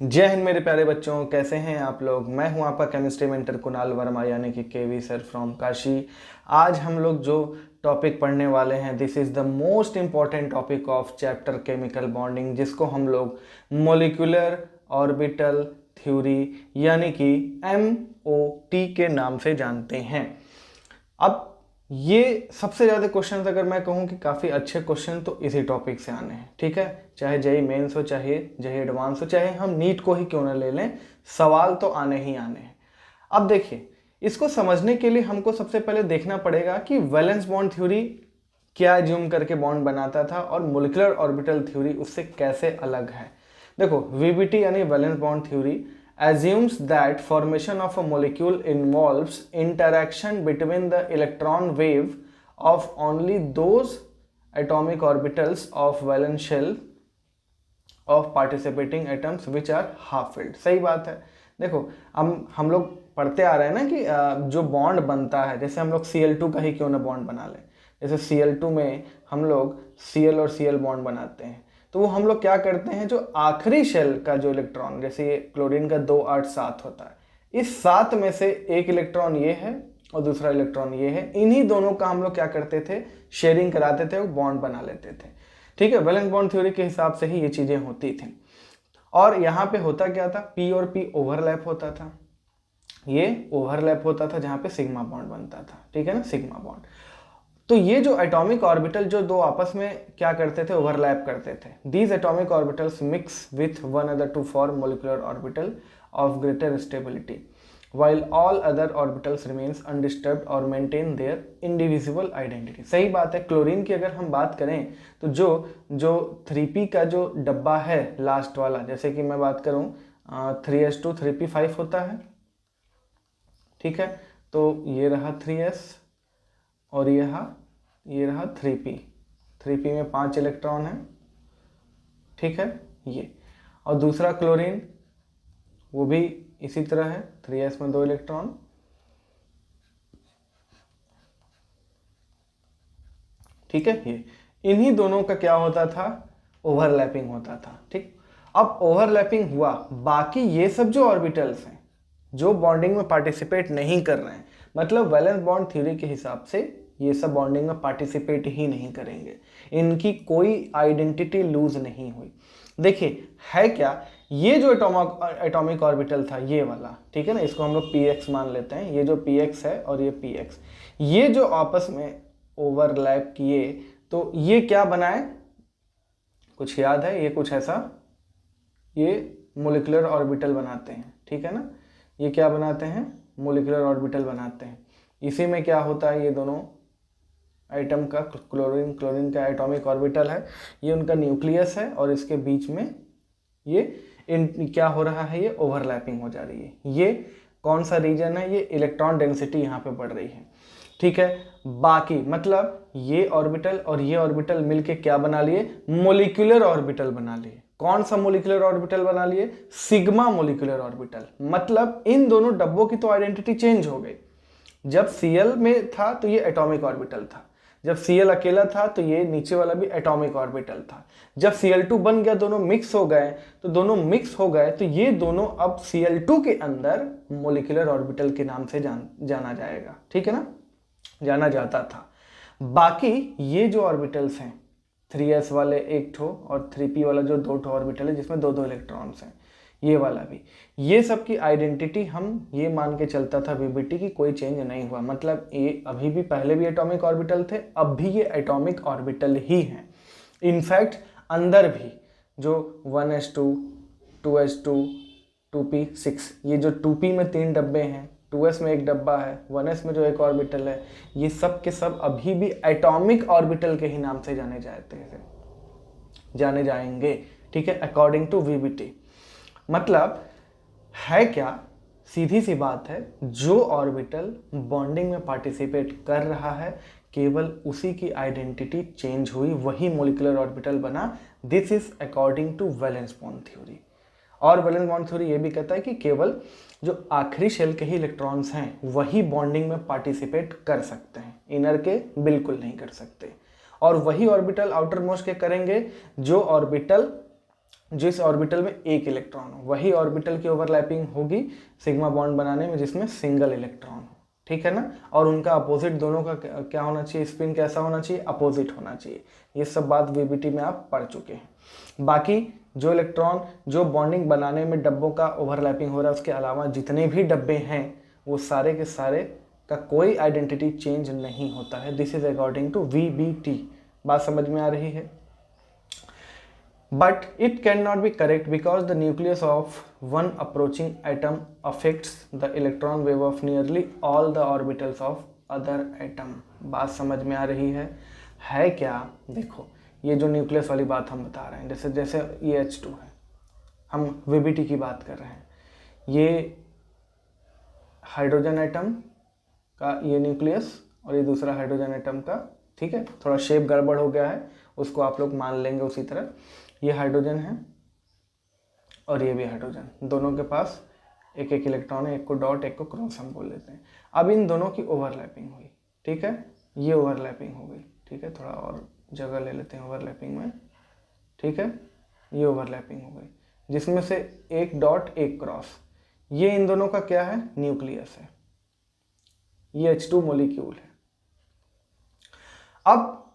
जय हिंद मेरे प्यारे बच्चों, कैसे हैं आप लोग। मैं हूं आपका केमिस्ट्री मेंटर कुणाल वर्मा यानी कि केवी सर फ्रॉम काशी। आज हम लोग जो टॉपिक पढ़ने वाले हैं, this is the most important topic of chapter chemical bonding, जिसको हम लोग मोलिकुलर ऑर्बिटल थ्योरी यानी कि MOT के नाम से जानते हैं। अब ये सबसे ज़्यादा क्वेश्चन अगर मैं कहूँ कि काफ़ी अच्छे क्वेश्चन तो इसी टॉपिक से आने हैं, ठीक है। चाहे जेई मेंस हो, चाहे जेई एडवांस हो, चाहे हम नीट को ही क्यों ना ले लें, सवाल तो आने ही आने हैं। अब देखिए, इसको समझने के लिए हमको सबसे पहले देखना पड़ेगा कि वैलेंस बॉन्ड थ्योरी क्या ज्यूम करके बॉन्ड बनाता था और मोलिकुलर ऑर्बिटल थ्योरी उससे कैसे अलग है। देखो, VBT यानी valence bond theory assumes that formation of a molecule involves interaction between the electron wave of only those atomic orbitals of valence shell of participating atoms which are half filled। सही बात है। देखो, हम लोग पढ़ते आ रहे हैं ना कि जो बॉन्ड बनता है, जैसे हम लोग Cl2 का ही क्यों ना बॉन्ड बना लें। जैसे Cl2 में हम लोग Cl और Cl बॉन्ड बनाते हैं, तो वो हम लोग क्या करते हैं, जो आखिरी शेल का जो इलेक्ट्रॉन, जैसे ये क्लोरीन का 2 8 7 होता है, इस 7 में से एक इलेक्ट्रॉन ये है और दूसरा इलेक्ट्रॉन ये है, इन्हीं दोनों का हम लोग क्या करते थे, शेयरिंग कराते थे, वो बॉन्ड बना लेते थे, ठीक है। वैलेंस बॉन्ड थ्योरी के हिसाब से ही ये चीजें होती थी। और यहाँ पे होता क्या था, P और P ओवरलैप होता था, ये ओवरलैप होता था जहाँ पे सिग्मा बॉन्ड बनता था, ठीक है ना, सिग्मा बॉन्ड। तो ये जो एटॉमिक ऑर्बिटल जो दो आपस में क्या करते थे, ओवरलैप करते थे, these atomic orbitals mix with one other to form molecular orbital of greater stability while all other orbitals remains undisturbed और maintain their indivisible identity। सही बात है। क्लोरीन की अगर हम बात करें तो जो 3p का जो डब्बा है लास्ट वाला, जैसे कि मैं बात करूं 3s2 3p5 होता है, ठीक है। तो ये रहा 3s और ये रहा 3p में 5 इलेक्ट्रॉन है, ठीक है ये। और दूसरा क्लोरीन वो भी इसी तरह है, 3s में 2 इलेक्ट्रॉन, ठीक है। ये इन्हीं दोनों का क्या होता था, ओवरलैपिंग होता था, ठीक। अब ओवरलैपिंग हुआ, बाकी ये सब जो ऑर्बिटल्स हैं जो बॉन्डिंग में पार्टिसिपेट नहीं कर रहे हैं, मतलब वैलेंस बॉन्ड थ्योरी के हिसाब से ये सब बॉन्डिंग में पार्टिसिपेट ही नहीं करेंगे, इनकी कोई आइडेंटिटी लूज नहीं हुई। देखिए है क्या, ये जो एटॉमिक ऑर्बिटल था ये वाला, ठीक है ना, इसको हम लोग px मान लेते हैं, ये जो px है और ये px, ये जो आपस में ओवरलैप किए तो ये क्या बनाए, कुछ याद है, ये कुछ ऐसा, ये मोलिकुलर ऑर्बिटल बनाते हैं, ठीक है ना। ये क्या बनाते हैं, मोलिकुलर ऑर्बिटल बनाते हैं। इसी में क्या होता है, ये दोनों एटम का क्लोरीन का एटॉमिक ऑर्बिटल है, ये उनका न्यूक्लियस है और इसके बीच में ये क्या हो रहा है, ये ओवरलैपिंग हो जा रही है। ये कौन सा रीजन है, ये इलेक्ट्रॉन डेंसिटी यहाँ पे बढ़ रही है, ठीक है। बाकी मतलब ये ऑर्बिटल और ये ऑर्बिटल मिलके क्या बना लिए, मोलिकुलर ऑर्बिटल बना लिए। कौन सा मोलिकुलर ऑर्बिटल बना लिए, सिग्मा मोलिकुलर ऑर्बिटल। मतलब इन दोनों डब्बों की तो आइडेंटिटी चेंज हो गई। जब Cl में था तो ये एटॉमिक ऑर्बिटल था, जब Cl अकेला था तो ये नीचे वाला भी एटॉमिक ऑर्बिटल था। जब Cl2 बन गया, दोनों मिक्स हो गए, तो दोनों मिक्स हो गए तो ये दोनों अब Cl2 के अंदर मोलिकुलर ऑर्बिटल के नाम से जाना जाएगा, ठीक है ना, जाना जाता था। बाकी ये जो ऑर्बिटल्स हैं, 3s वाले एक ठो और 3p वाला जो 2 ठो ऑर्बिटल है जिसमें 2 इलेक्ट्रॉन्स हैं, ये वाला भी, ये सब की आइडेंटिटी हम ये मान के चलता था VBT की कोई चेंज नहीं हुआ। मतलब ये अभी भी, पहले भी एटॉमिक ऑर्बिटल थे, अब भी ये एटॉमिक ऑर्बिटल ही हैं। इनफैक्ट अंदर भी जो 1s2 2s2 2p6, ये जो 2p में 3 डब्बे हैं, 2s में 1 डब्बा है, 1s में जो एक ऑर्बिटल है, ये सब के सब अभी भी एटॉमिक ऑर्बिटल के ही नाम से जाने जाएंगे, ठीक है, अकॉर्डिंग टू VBT। मतलब है क्या, सीधी सी बात है, जो ऑर्बिटल बॉन्डिंग में पार्टिसिपेट कर रहा है केवल उसी की आइडेंटिटी चेंज हुई, वही मोलिकुलर ऑर्बिटल बना। This is according to valence bond theory. और वैलेंस बॉन्ड थ्योरी ये भी कहता है कि केवल जो आखिरी शेल के ही इलेक्ट्रॉन्स हैं वही बॉन्डिंग में पार्टिसिपेट कर सकते हैं, इनर के बिल्कुल नहीं कर सकते। और वही ऑर्बिटल आउटर मोस्ट के करेंगे जो ऑर्बिटल जिस ऑर्बिटल में एक इलेक्ट्रॉन हो, वही ऑर्बिटल की ओवरलैपिंग होगी सिग्मा बॉन्ड बनाने में जिसमें सिंगल इलेक्ट्रॉन हो, ठीक है ना। और उनका अपोजिट दोनों का क्या होना चाहिए, स्पिन कैसा होना चाहिए, अपोजिट होना चाहिए। ये सब बात वीबीटी में आप पढ़ चुके हैं। बाकी जो इलेक्ट्रॉन जो बॉन्डिंग बनाने में डब्बों का ओवरलैपिंग हो रहा है, उसके अलावा जितने भी डब्बे हैं वो सारे के सारे का कोई आइडेंटिटी चेंज नहीं होता है। This is according to VBT. बात समझ में आ रही है? But it cannot be correct because the nucleus of one approaching atom affects the electron wave of nearly all the orbitals of other atom। बात समझ में आ रही है क्या? देखो, ये जो न्यूक्लियस वाली बात हम बता रहे हैं, जैसे जैसे ये H2 है, हम VBT की बात कर रहे हैं, ये हाइड्रोजन एटम का ये न्यूक्लियस और ये दूसरा हाइड्रोजन एटम का, ठीक है, थोड़ा शेप गड़बड़ हो गया है, उसको आप लोग मान लेंगे उसी तरह। ये हाइड्रोजन है और ये भी हाइड्रोजन, दोनों के पास एक एक इलेक्ट्रॉन है, एक को डॉट एक को क्रॉस हम बोल लेते हैं। अब इन दोनों की ओवरलैपिंग हुई, ठीक है, ये ओवरलैपिंग हो गई, ठीक है, थोड़ा और जगह ले लेते हैं ओवरलैपिंग में, ठीक है, ये ओवरलैपिंग हो गई जिसमें से एक डॉट एक क्रॉस, ये इन दोनों का क्या है, न्यूक्लियस है, ये H2 मॉलिक्यूल है। अब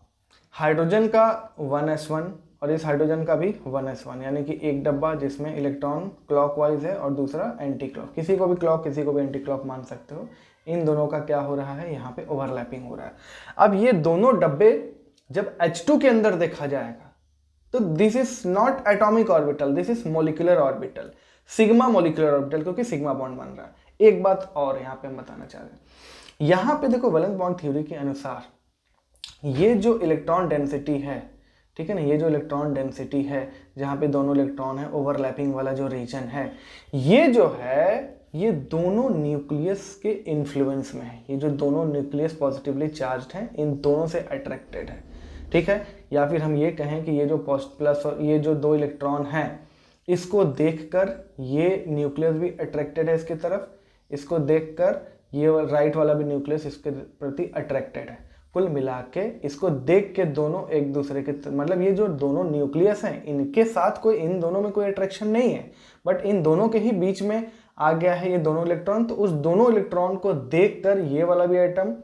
हाइड्रोजन का 1s1 और इस हाइड्रोजन का भी 1s1, यानी कि एक डब्बा जिसमें इलेक्ट्रॉन क्लॉकवाइज है और दूसरा एंटी क्लॉक, किसी को भी क्लॉक किसी को भी एंटी क्लॉक मान सकते हो। इन दोनों का क्या हो रहा है, यहाँ पे ओवरलैपिंग हो रहा है। अब ये दोनों डब्बे जब H2 के अंदर देखा जाएगा तो this is not atomic orbital, this is molecular orbital, sigma molecular orbital, क्योंकि सिग्मा बॉन्ड बन रहा है। एक बात और यहाँ पे हम बताना चाह रहे हैं, यहाँ पे देखो वैलेंस बॉन्ड थ्योरी के अनुसार ये जो इलेक्ट्रॉन डेंसिटी है, ठीक है ना, ये जो इलेक्ट्रॉन डेंसिटी है जहाँ पे दोनों इलेक्ट्रॉन है, ओवरलैपिंग वाला जो रीजन है, ये जो है ये दोनों न्यूक्लियस के इन्फ्लुएंस में है। ये जो दोनों न्यूक्लियस पॉजिटिवली चार्ज्ड हैं, इन दोनों से अट्रैक्टेड है, ठीक है। या फिर हम ये कहें कि ये जो प्लस और ये जो दो इलेक्ट्रॉन हैं, इसको देखकर ये न्यूक्लियस भी अट्रैक्टेड है इसकी तरफ, इसको देखकर ये राइट वाला भी न्यूक्लियस इसके प्रति अट्रैक्टेड है। कुल मिला के इसको देख के दोनों एक दूसरे के, मतलब ये जो दोनों न्यूक्लियस हैं इनके साथ कोई, इन दोनों में कोई अट्रैक्शन नहीं है, बट इन दोनों के ही बीच में आ गया है ये दोनों इलेक्ट्रॉन। तो उस दोनों इलेक्ट्रॉन को देखकर ये वाला भी एटम,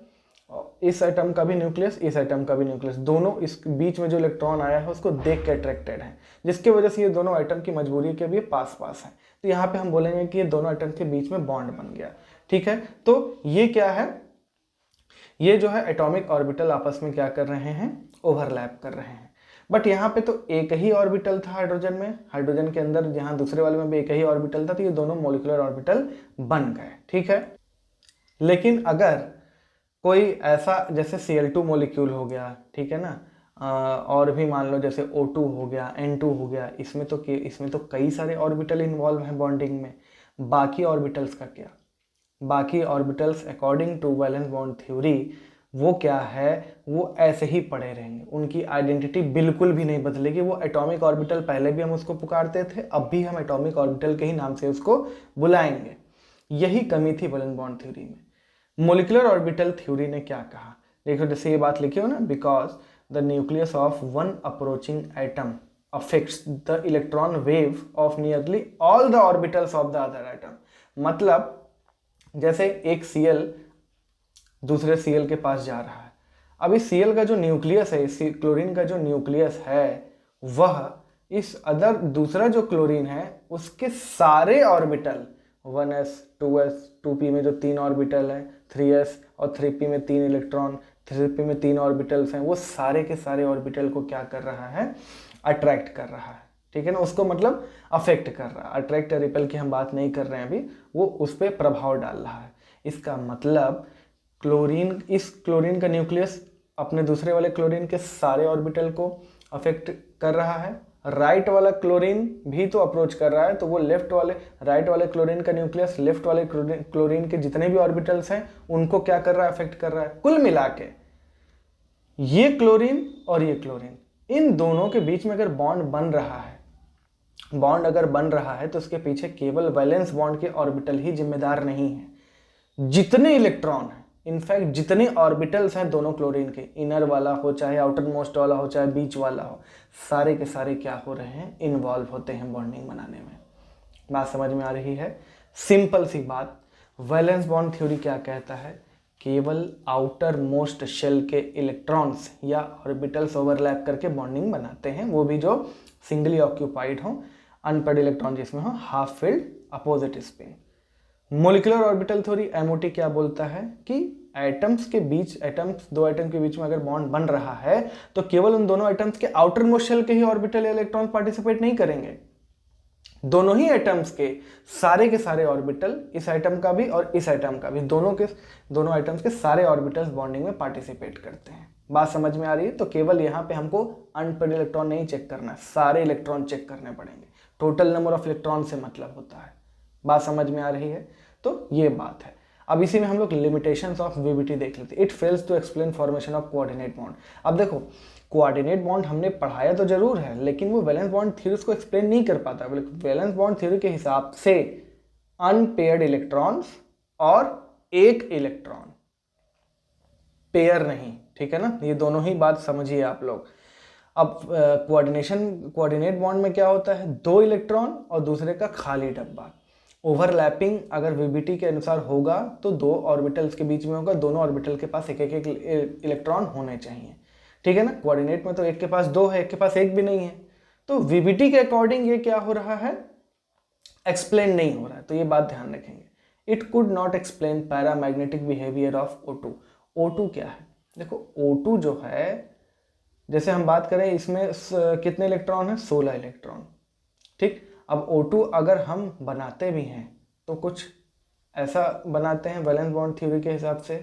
इस एटम का भी न्यूक्लियस, इस एटम का भी न्यूक्लियस, दोनों इस बीच में जो इलेक्ट्रॉन आया है उसको देख के अट्रैक्टेड है, जिसकी वजह से ये दोनों एटम की मजबूरी के भी पास पास है। तो यहाँ पे हम बोलेंगे कि ये दोनों एटम के बीच में बॉन्ड बन गया, ठीक है। तो ये क्या है, ये जो है एटॉमिक ऑर्बिटल आपस में क्या कर रहे हैं, ओवरलैप कर रहे हैं। बट यहाँ पे तो एक ही ऑर्बिटल था हाइड्रोजन में, हाइड्रोजन के अंदर जहाँ दूसरे वाले में भी एक ही ऑर्बिटल था, तो ये दोनों मॉलिक्यूलर ऑर्बिटल बन गए, ठीक है। लेकिन अगर कोई ऐसा जैसे Cl2 मॉलिक्यूल हो गया, ठीक है ना, और भी मान लो जैसे O2 हो गया, N2 हो गया, इसमें तो कई सारे ऑर्बिटल इन्वॉल्व हैं बॉन्डिंग में। बाकी ऑर्बिटल्स का क्या, बाकी orbitals according to valence bond theory वो क्या है, वो ऐसे ही पड़े रहेंगे, उनकी आइडेंटिटी बिल्कुल भी नहीं बदलेगी। वो एटॉमिक ऑर्बिटल पहले भी हम उसको पुकारते थे, अब भी हम एटॉमिक ऑर्बिटल के ही नाम से उसको बुलाएंगे। यही कमी थी वैलेंस बॉन्ड थ्योरी में। मॉलिक्यूलर ऑर्बिटल थ्योरी ने क्या कहा, देखो जैसे ये बात लिखी हो ना, because the nucleus of one approaching atom affects the electron wave of nearly all the orbitals of the other atom. मतलब जैसे एक Cl दूसरे Cl के पास जा रहा है, अब इस Cl का जो न्यूक्लियस है, इस क्लोरीन का जो न्यूक्लियस है, वह इस अदर दूसरा जो क्लोरीन है उसके सारे ऑर्बिटल 1s 2s 2p में जो 3 ऑर्बिटल है, 3s और 3p में 3 इलेक्ट्रॉन, 3p में 3 ऑर्बिटल्स हैं, वो सारे के सारे ऑर्बिटल को क्या कर रहा है, अट्रैक्ट कर रहा है, ठीक है ना, उसको मतलब अफेक्ट कर रहा है। अट्रैक्ट या रिपेल की हम बात नहीं कर रहे हैं अभी, वो उस पर प्रभाव डाल रहा है। इसका मतलब क्लोरीन, इस क्लोरीन का न्यूक्लियस अपने दूसरे वाले क्लोरीन के सारे ऑर्बिटल को अफेक्ट कर रहा है। राइट वाला क्लोरीन भी तो अप्रोच कर रहा है, तो वो राइट वाले क्लोरीन का न्यूक्लियस लेफ्ट वाले क्लोरीन के जितने भी ऑर्बिटल्स हैं उनको क्या कर रहा है, अफेक्ट कर रहा है। कुल मिला के ये क्लोरीन और ये क्लोरीन, इन दोनों के बीच में अगर बॉन्ड बन रहा है, बॉन्ड अगर बन रहा है तो उसके पीछे केवल वैलेंस बॉन्ड के ऑर्बिटल ही जिम्मेदार नहीं है। जितने इलेक्ट्रॉन हैं इनफैक्ट जितने ऑर्बिटल्स हैं दोनों क्लोरीन के, इनर वाला हो चाहे आउटर मोस्ट वाला हो चाहे बीच वाला हो, सारे के सारे क्या हो रहे हैं, इन्वॉल्व होते हैं बॉन्डिंग बनाने में। बात समझ में आ रही है? सिंपल सी बात। वैलेंस बॉन्ड थ्योरी क्या कहता है, केवल आउटर मोस्ट शेल के इलेक्ट्रॉन्स या ऑर्बिटल्स ओवरलैप करके बॉन्डिंग बनाते हैं, वो भी जो सिंगली ऑक्यूपाइड हो, अनपेड इलेक्ट्रॉन जिसमें हो, half filled opposite spin. Molecular orbital theory MOT क्या बोलता है कि एटम्स के बीच, दो एटम के बीच में अगर बॉन्ड बन रहा है तो केवल उन दोनों एटम्स के आउटर मोस्ट शेल के ही ऑर्बिटल इलेक्ट्रॉन पार्टिसिपेट नहीं करेंगे, दोनों ही एटम्स के सारे ऑर्बिटल, इस एटम का भी और इस एटम का भी, दोनों एटम्स के सारे ऑर्बिटल्स बॉन्डिंग में पार्टिसिपेट करते हैं। बात समझ में आ रही है? तो केवल यहाँ पे हमको अनपेड इलेक्ट्रॉन नहीं चेक करना, सारे इलेक्ट्रॉन चेक करने पड़ेंगे, टोटल नंबर ऑफ इलेक्ट्रॉन से मतलब होता है। बात समझ में आ रही है? तो ये बात है। अब इसी में हम लोग लिमिटेशंस ऑफ वीबीटी देख लेते हैं। It fails to explain formation of coordinate bond. अब देखो, कोऑर्डिनेट बॉन्ड हमने पढ़ाया तो जरूर है, लेकिन वो वैलेंस बॉन्ड थ्योरी को एक्सप्लेन नहीं कर पाता। वैलेंस बॉन्ड थ्योरी के हिसाब से अनपेयर्ड इलेक्ट्रॉन्स और एक इलेक्ट्रॉन, पेयर नहीं, ठीक है ना, ये दोनों ही बात समझिए आप लोग। अब कोऑर्डिनेट बॉन्ड में क्या होता है, दो इलेक्ट्रॉन और दूसरे का खाली डब्बा। ओवरलैपिंग अगर वीबीटी के अनुसार होगा तो दो ऑर्बिटल्स के बीच में होगा, दोनों ऑर्बिटल के पास एक एक इलेक्ट्रॉन होने चाहिए, ठीक है ना। कोऑर्डिनेट में तो एक के पास दो है, एक के पास एक भी नहीं है, तो वीबीटी के अकॉर्डिंग ये क्या हो रहा है, एक्सप्लेन नहीं हो रहा है, तो ये बात ध्यान रखेंगे। It could not explain paramagnetic behaviour of O2। O2 क्या है, देखो O2 जो है, जैसे हम बात करें इसमें कितने इलेक्ट्रॉन है, 16 इलेक्ट्रॉन, ठीक। अब O2 अगर हम बनाते भी हैं तो कुछ ऐसा बनाते हैं वैलेंस बॉन्ड थ्योरी के हिसाब से,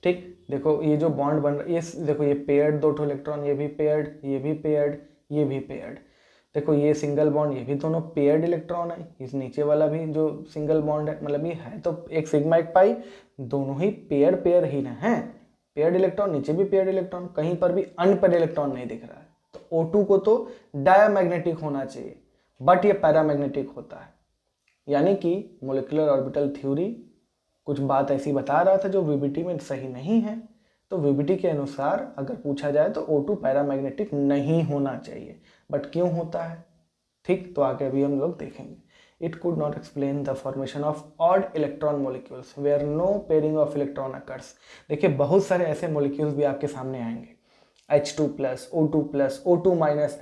ठीक। देखो ये जो बॉन्ड बन रहा है, ये देखो ये पेयर्ड दो इलेक्ट्रॉन, ये भी पेयर्ड, ये भी पेयर्ड, ये भी पेयर्ड। देखो ये सिंगल बॉन्ड, ये भी दोनों पेयर्ड इलेक्ट्रॉन है। इस नीचे वाला भी जो सिंगल बॉन्ड है, मतलब ये है तो एक सिग्मा एक पाई, दोनों ही पेयर ही ना है, पेयर्ड इलेक्ट्रॉन, नीचे भी पेयर्ड इलेक्ट्रॉन, कहीं पर भी अनपेयर्ड इलेक्ट्रॉन नहीं दिख रहा है। तो O2 को तो डायमैग्नेटिक होना चाहिए, बट ये पैरामैग्नेटिक होता है। यानी कि मोलिकुलर ऑर्बिटल थ्योरी कुछ बात ऐसी बता रहा था जो वीबीटी में सही नहीं है। तो वीबीटी के अनुसार अगर पूछा जाए तो O2 पैरामैग्नेटिक नहीं होना चाहिए, बट क्यों होता है, ठीक, तो आगे अभी हम लोग देखेंगे। It could not explain the formation of odd electron molecules where no pairing of electron occurs. देखिए बहुत सारे ऐसे मोलिक्यूल्स भी आपके सामने आएंगे, H2+, O2+, O2-,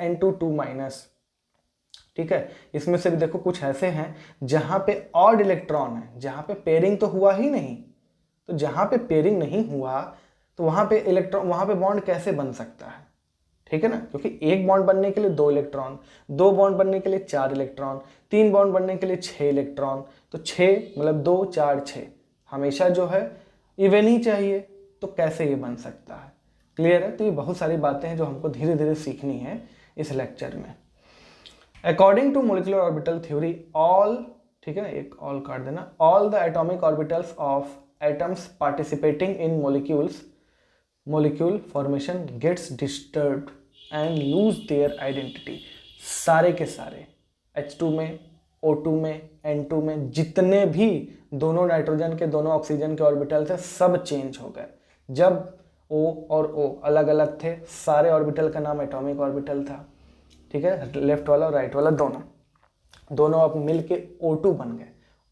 N2-2-, ठीक है। इसमें से भी देखो कुछ ऐसे हैं जहां पे ऑड इलेक्ट्रॉन है, जहां पे पेयरिंग तो हुआ ही नहीं। तो जहां पे पेयरिंग नहीं हुआ तो वहां पे इलेक्ट्रॉन, वहां पे बॉन्ड कैसे बन सकता है, ठीक है ना, क्योंकि एक बॉन्ड बनने के लिए दो इलेक्ट्रॉन, दो बॉन्ड बनने के लिए 4 इलेक्ट्रॉन, 3 बॉन्ड बनने के लिए 6 इलेक्ट्रॉन, तो 6 मतलब 2 4 6 हमेशा जो है इवन ही चाहिए, तो कैसे ये बन सकता है, क्लियर है। तो ये बहुत सारी बातें हैं जो हमको धीरे धीरे सीखनी है इस लेक्चर में। According to molecular orbital theory all, ठीक है ना, एक ऑल काट देना, all the atomic orbitals of atoms participating in molecule formation gets disturbed and lose their identity. सारे के सारे H2 में, O2 में, N2 में जितने भी दोनों नाइट्रोजन के, दोनों ऑक्सीजन के ऑर्बिटल्स है, सब चेंज हो गए। जब O और O अलग अलग थे, सारे ऑर्बिटल का नाम एटॉमिक ऑर्बिटल था, ठीक है, लेफ्ट वाला और राइट वाला दोनों अब मिलके O2 बन गए।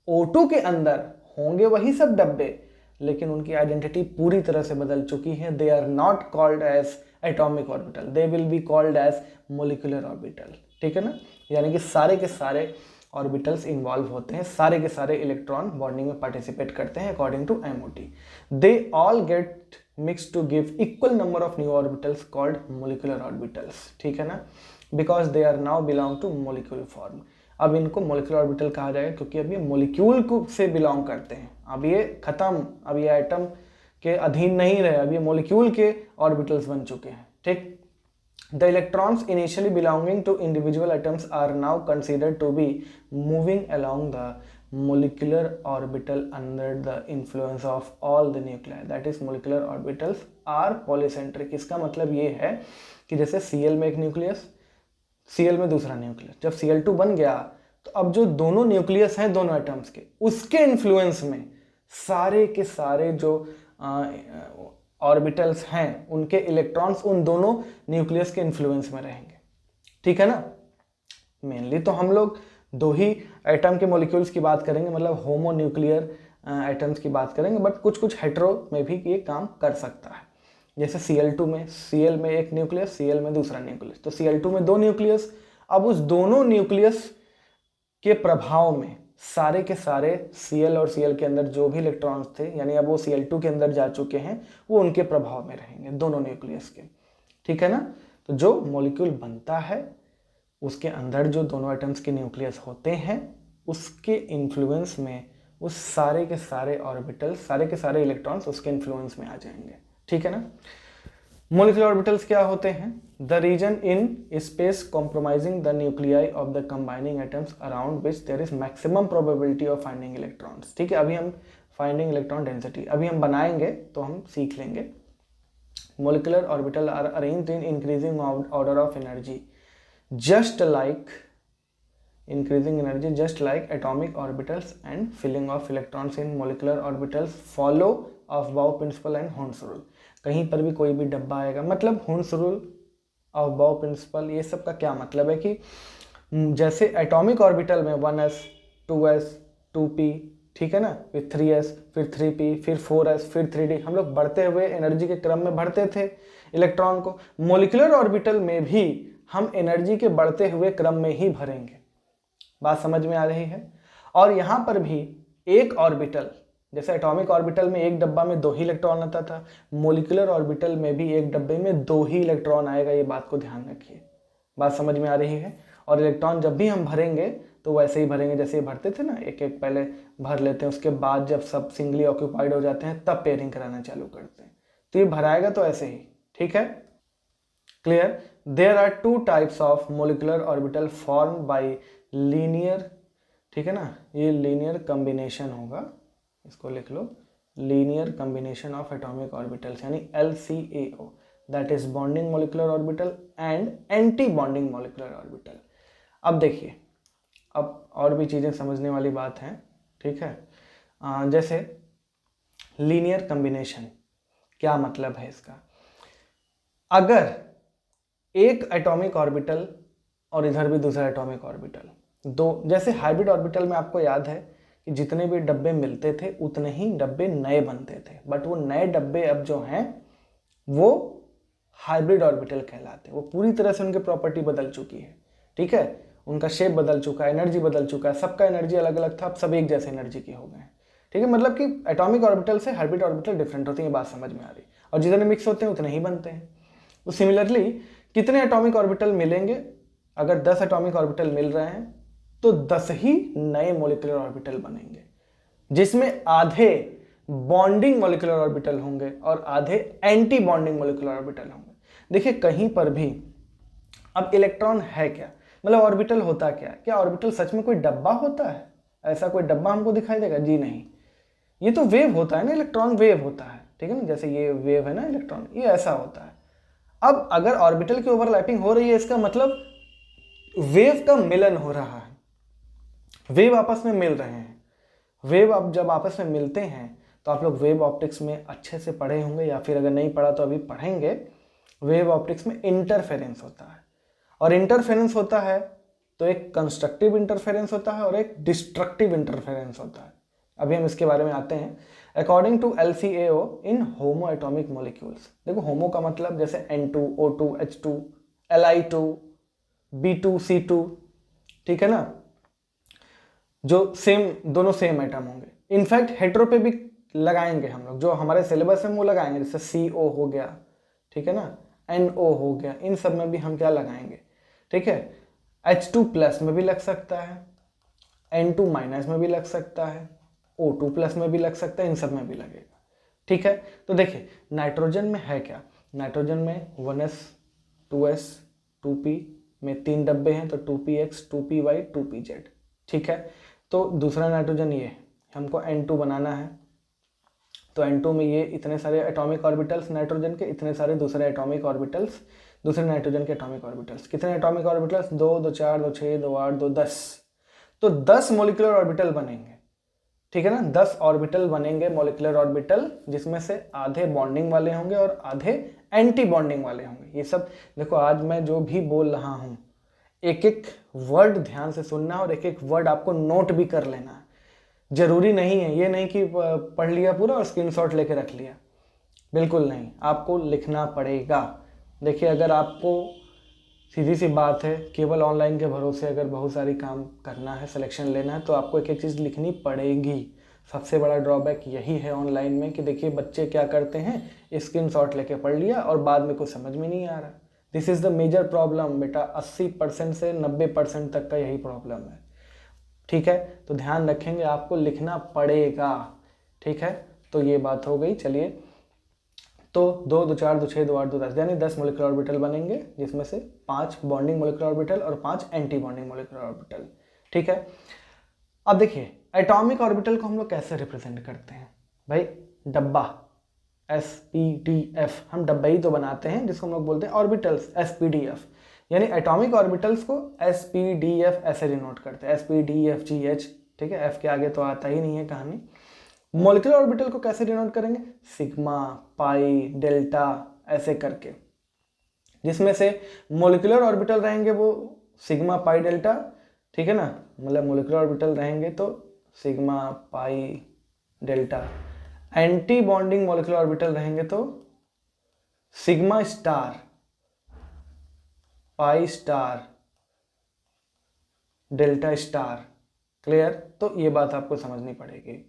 O2 के अंदर होंगे वही सब डब्बे, लेकिन उनकी आइडेंटिटी पूरी तरह से बदल चुकी है। They are not called as atomic orbital, they will be called as molecular orbital, ठीक है ना। यानी कि सारे के सारे ऑर्बिटल्स इन्वॉल्व होते हैं, सारे के सारे इलेक्ट्रॉन बॉन्डिंग में पार्टिसिपेट करते हैं according to MOT। They all get mix to give equal number of new orbitals called molecular orbitals, ठीक है ना, because they are now belong to molecule form. अब इनको मोलिकुलर ऑर्बिटल कहा जाएगा क्योंकि अब ये मोलिक्यूल को से बिलोंग करते हैं। अब ये खत्म, अब ये एटम के अधीन नहीं रहे, अब ये मोलिक्यूल के ऑर्बिटल्स बन चुके हैं, ठीक। The electrons initially belonging to individual atoms are now considered to be moving along the molecular orbital under the influence of all the nuclei. That is, molecular orbitals are polycentric. इसका मतलब ये है कि जैसे Cl में एक nucleus, Cl में दूसरा न्यूक्लियस, जब Cl2 बन गया तो अब जो दोनों न्यूक्लियस हैं दोनों एटम्स के, उसके इन्फ्लुएंस में सारे के सारे जो ऑर्बिटल्स हैं उनके इलेक्ट्रॉन्स उन दोनों न्यूक्लियस के इन्फ्लुएंस में रहेंगे। ठीक है ना। मेनली तो हम लोग दो ही एटम के मॉलिक्यूल्स की बात करेंगे, मतलब होमो न्यूक्लियर एटम्स की बात करेंगे, बट कुछ कुछ हेटेरो में भी ये काम कर सकता है। जैसे Cl2 में, Cl में एक न्यूक्लियस, Cl में दूसरा न्यूक्लियस, तो Cl2 में दो न्यूक्लियस। अब उस दोनों न्यूक्लियस के प्रभाव में सारे के सारे Cl और Cl के अंदर जो भी इलेक्ट्रॉन्स थे, यानी अब वो Cl2 के अंदर जा चुके हैं, वो उनके प्रभाव में रहेंगे दोनों न्यूक्लियस के। ठीक है ना। तो जो मॉलिक्यूल बनता है उसके अंदर जो दोनों एटम्स के न्यूक्लियस होते हैं उसके इन्फ्लुएंस में उस सारे के सारे ऑर्बिटल्स, सारे के सारे इलेक्ट्रॉन्स उसके इन्फ्लुएंस में आ जाएंगे। ठीक है ना। मोलिकुलर ऑर्बिटल्स क्या होते हैं? The region in space compromising the nuclei of the combining atoms around which there is maximum probability of finding electrons. ठीक है, अभी हम फाइंडिंग इलेक्ट्रॉन डेंसिटी अभी हम बनाएंगे तो हम सीख लेंगे। Molecular orbital are arranged in increasing order of energy just like increasing energy, just like atomic orbitals, and filling of electrons in molecular orbitals follow of Bohr principle and Hund's rule। कहीं पर भी कोई भी डब्बा आएगा, मतलब Hund's rule of Bohr principle, ये सब का क्या मतलब है कि जैसे एटॉमिक ऑर्बिटल में 1s 2s 2p, ठीक है ना, फिर 3s, फिर 3p, फिर 4s, फिर 3d, हम लोग बढ़ते हुए एनर्जी के क्रम में बढ़ते थे इलेक्ट्रॉन को। मोलिकुलर ऑर्बिटल में भी हम एनर्जी के बढ़ते हुए क्रम में ही भरेंगे। बात समझ में आ रही है। और यहाँ पर भी एक ऑर्बिटल, जैसे एटॉमिक ऑर्बिटल में एक डब्बा में 2 ही इलेक्ट्रॉन आता था, मोलिकुलर ऑर्बिटल में भी एक डब्बे में 2 ही इलेक्ट्रॉन आएगा। ये बात को ध्यान रखिए। बात समझ में आ रही है। और इलेक्ट्रॉन जब भी हम भरेंगे तो वैसे ही भरेंगे जैसे ये भरते थे ना, एक एक पहले भर लेते हैं, उसके बाद जब सब सिंगली ऑक्यूपाइड हो जाते हैं तब पेयरिंग कराना चालू करते हैं। तो ये भराएगा तो ऐसे ही। ठीक है, clear. There are 2 types of molecular orbital formed by linear, ठीक है ना, ये linear combination होगा, इसको लिख लो, linear combination of atomic orbitals यानी LCAO, that is bonding molecular orbital and anti bonding molecular orbital। अब देखिए, अब और भी चीज़ें समझने वाली बात है। ठीक है, जैसे linear combination क्या मतलब है इसका? अगर एक एटॉमिक ऑर्बिटल और इधर भी दूसरा एटॉमिक ऑर्बिटल, दो, जैसे हाइब्रिड ऑर्बिटल में आपको याद है कि जितने भी डब्बे मिलते थे उतने ही डब्बे नए बनते थे, बट वो नए डब्बे अब जो हैं वो हाइब्रिड ऑर्बिटल कहलाते हैं। वो पूरी तरह से उनकी प्रॉपर्टी बदल चुकी है। ठीक है, उनका शेप बदल चुका है, एनर्जी बदल चुका है, सबका एनर्जी अलग अलग था, अब सब एक जैसे एनर्जी के हो गए। ठीक है, मतलब कि एटॉमिक ऑर्बिटल से हाइब्रिड ऑर्बिटल डिफरेंट होती है। बात समझ में आ रही। और जितने मिक्स होते हैं उतने ही बनते हैं। तो सिमिलरली कितने एटॉमिक ऑर्बिटल मिलेंगे? अगर 10 एटॉमिक ऑर्बिटल मिल रहे हैं तो 10 ही नए मोलिकुलर ऑर्बिटल बनेंगे, जिसमें आधे बॉन्डिंग मोलिकुलर ऑर्बिटल होंगे और आधे एंटी बॉन्डिंग मोलिकुलर ऑर्बिटल होंगे। देखिए कहीं पर भी अब इलेक्ट्रॉन है क्या, मतलब ऑर्बिटल होता क्या ऑर्बिटल सच में कोई डब्बा होता है? ऐसा कोई डब्बा हमको दिखाई देगा? जी नहीं, ये तो वेव होता है ना, इलेक्ट्रॉन वेव होता है। ठीक है ना, जैसे ये वेव है ना इलेक्ट्रॉन, ये ऐसा होता है। अब अगर ऑर्बिटल की ओवरलैपिंग हो रही है, इसका मतलब वेव का मिलन हो रहा है, वेव आपस में मिल रहे हैं। वेव अब जब आपस में मिलते हैं तो आप लोग वेव ऑप्टिक्स में अच्छे से पढ़े होंगे, या फिर अगर नहीं पढ़ा तो अभी पढ़ेंगे। वेव ऑप्टिक्स में इंटरफेरेंस होता है, और इंटरफेरेंस होता है तो एक कंस्ट्रक्टिव इंटरफेरेंस होता है और एक डिस्ट्रक्टिव इंटरफेरेंस होता है। अभी हम इसके बारे में आते हैं। According to LCAO in homo atomic molecules, देखो होमो का मतलब जैसे N2 O2 H2 Li2 B2 C2, ठीक है ना, जो सेम, दोनों सेम एटम होंगे। इनफैक्ट हेटेरो पे भी लगाएंगे हम लोग, जो हमारे सिलेबस में वो लगाएंगे, जैसे CO हो गया, ठीक है ना, NO हो गया, इन सब में भी हम क्या लगाएंगे? ठीक है, H2 प्लस में भी लग सकता है, N2 माइनस में भी लग सकता है, O2 प्लस में भी लग सकता है, इन सब में भी लगेगा। ठीक है, तो देखिए नाइट्रोजन में है क्या? नाइट्रोजन में 1s 2s 2p में 3 डब्बे हैं, तो 2px 2py 2pz। ठीक है, तो दूसरा नाइट्रोजन ये हमको N2 बनाना है, तो N2 में ये इतने सारे एटॉमिक ऑर्बिटल्स नाइट्रोजन के, इतने सारे दूसरे एटॉमिक ऑर्बिटल्स दूसरे नाइट्रोजन के एटॉमिक ऑर्बिटल्स। कितने एटॉमिक ऑर्बिटल्स? 2 2 4 2 6 2 8 2 10। तो 10 मोलिकुलर ऑर्बिटल बनेंगे। ठीक है ना, 10 ऑर्बिटल बनेंगे मॉलिक्यूलर ऑर्बिटल, जिसमें से आधे बॉन्डिंग वाले होंगे और आधे एंटी बॉन्डिंग वाले होंगे। ये सब देखो, आज मैं जो भी बोल रहा हूँ एक एक वर्ड ध्यान से सुनना और एक एक वर्ड आपको नोट भी कर लेना है। जरूरी नहीं है, ये नहीं कि पढ़ लिया पूरा और स्क्रीनशॉट लेके रख लिया, बिल्कुल नहीं, आपको लिखना पड़ेगा। देखिए, अगर आपको सीधी सी बात है, केवल ऑनलाइन के भरोसे अगर बहुत सारी काम करना है, सिलेक्शन लेना है, तो आपको एक एक चीज़ लिखनी पड़ेगी। सबसे बड़ा ड्रॉबैक यही है ऑनलाइन में कि देखिए बच्चे क्या करते हैं, स्क्रीनशॉट लेके पढ़ लिया और बाद में कुछ समझ में नहीं आ रहा। This is the major problem बेटा, 80% से 90% तक का यही प्रॉब्लम है। ठीक है, तो ध्यान रखेंगे, आपको लिखना पड़ेगा। ठीक है, तो ये बात हो गई। चलिए, तो 2 2 4 2 6 2 8 2 10 यानी 10 मोलिकुलर ऑर्बिटल बनेंगे, जिसमें से 5 बॉन्डिंग मोलिकुलर ऑर्बिटल और 5 एंटी बॉन्डिंग मोलिकुलर ऑर्बिटल। ठीक है, अब देखिए एटॉमिक ऑर्बिटल को हम लोग कैसे रिप्रेजेंट करते हैं भाई, डब्बा SPDF, हम डब्बा ही तो बनाते हैं जिसको हम लोग बोलते हैं ऑर्बिटल्स, SPDF, यानी एटॉमिक ऑर्बिटल्स को SPDF ऐसे डिनोट करते हैं, SPDFGH। ठीक है, F के आगे तो आता ही नहीं है कहानी। मॉलिक्यूलर ऑर्बिटल को कैसे डिनोट करेंगे, सिग्मा, पाई, डेल्टा ऐसे करके, जिसमें से मॉलिक्यूलर ऑर्बिटल रहेंगे वो सिग्मा, पाई, डेल्टा। ठीक है ना, मतलब मॉलिक्यूलर ऑर्बिटल रहेंगे तो sigma, pi, delta. Anti bonding molecular orbital रहेंगे तो sigma star, pi star, delta star. Clear, तो ये बात आपको समझनी पड़ेगी।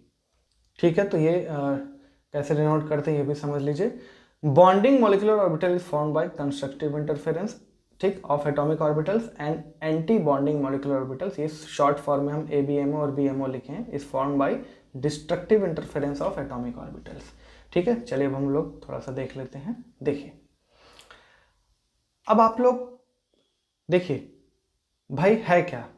ठीक है, तो ये कैसे डिनोट करते हैं ये भी समझ लीजिए। Bonding molecular orbital is form by constructive interference, ठीक, of atomic orbitals and anti bonding molecular orbitals, ये शॉर्ट फॉर्म में हम ABMO और BMO लिखे हैं, is form by destructive interference of atomic orbitals. ठीक है, चलिए अब हम लोग थोड़ा सा देख लेते हैं। देखिए, अब आप लोग देखिए भाई, है क्या,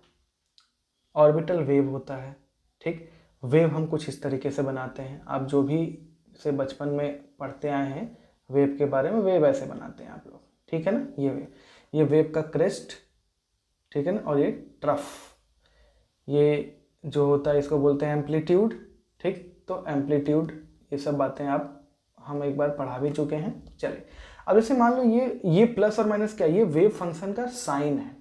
ऑर्बिटल वेव होता है। ठीक, वेव हम कुछ इस तरीके से बनाते हैं, आप जो भी से बचपन में पढ़ते आए हैं वेव के बारे में, वेव ऐसे बनाते हैं आप लोग। ठीक है ना, ये वेव का क्रेस्ट, ठीक है ना, और ये ट्रफ, ये जो होता है इसको बोलते हैं एम्पलीट्यूड। ठीक, तो एम्पलीट्यूड, ये सब बातें हम एक बार पढ़ा भी चुके हैं। चलिए, अब जैसे मान लो ये प्लस और माइनस क्या है, ये वेव फंक्शन का साइन है,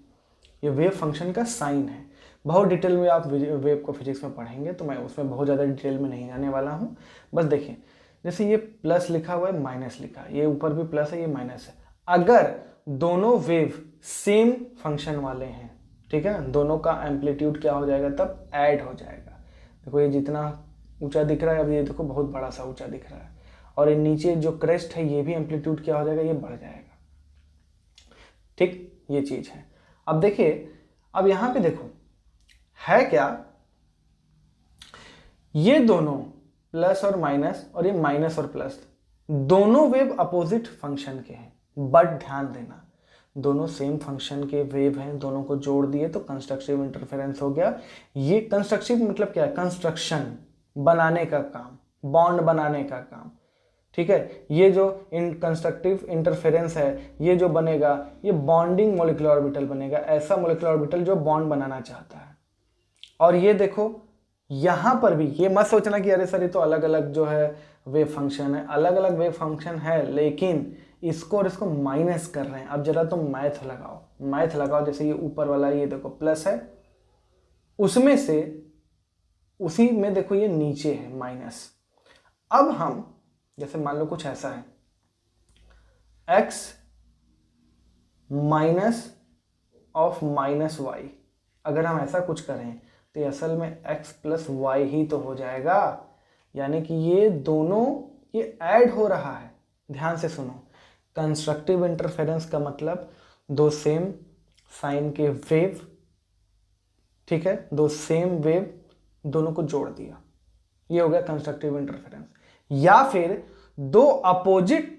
ये वेव फंक्शन का साइन है। बहुत डिटेल में आप वेव को फिजिक्स में पढ़ेंगे, तो मैं उसमें बहुत ज़्यादा डिटेल में नहीं जाने वाला हूँ। बस देखिए, जैसे ये प्लस लिखा हुआ है, माइनस लिखा है, ये ऊपर भी प्लस है, ये माइनस है। अगर दोनों वेव सेम फंक्शन वाले हैं, ठीक है ना, दोनों का एम्पलीट्यूड क्या हो जाएगा, तब ऐड हो जाएगा। देखो ये जितना ऊंचा दिख रहा है, अब ये देखो बहुत बड़ा सा ऊंचा दिख रहा है, और ये नीचे जो क्रेस्ट है ये भी एम्पलीट्यूड क्या हो जाएगा, ये बढ़ जाएगा। ठीक, ये चीज है। अब देखिए, अब यहां पे देखो है क्या, ये दोनों प्लस और माइनस, और ये माइनस और प्लस, दोनों वेव अपोजिट फंक्शन के हैं, बट ध्यान देना दोनों सेम फंक्शन के वेव हैं, दोनों को जोड़ दिए तो कंस्ट्रक्टिव इंटरफेरेंस हो गया। ये कंस्ट्रक्टिव मतलब क्या है, कंस्ट्रक्शन, बनाने का काम, बॉन्ड बनाने का काम। ठीक है, ये जो कंस्ट्रक्टिव इंटरफेरेंस है, ये जो बनेगा, ये बॉन्डिंग मॉलिक्यूलर ऑर्बिटल बनेगा, ऐसा मॉलिक्यूलर ऑर्बिटल जो बॉन्ड बनाना चाहता है। और ये देखो यहां पर भी, ये मत सोचना कि अरे सर ये तो अलग अलग जो है वेव फंक्शन है, अलग अलग वेव फंक्शन है, लेकिन इसको और इसको माइनस कर रहे हैं। अब जरा तुम मैथ लगाओ, जैसे ये ऊपर वाला ये देखो प्लस है, उसमें से उसी में देखो ये नीचे है माइनस। अब हम जैसे मान लो कुछ ऐसा है, x minus of minus Y, अगर हम ऐसा कुछ करें तो ये असल में x प्लस वाई ही तो हो जाएगा, यानी कि ये दोनों ये ऐड हो रहा है। ध्यान से सुनो, कंस्ट्रक्टिव इंटरफेरेंस का मतलब दो सेम साइन के वेव, ठीक है, दो सेम वेव दोनों को जोड़ दिया, ये हो गया कंस्ट्रक्टिव इंटरफेरेंस। या फिर दो अपोजिट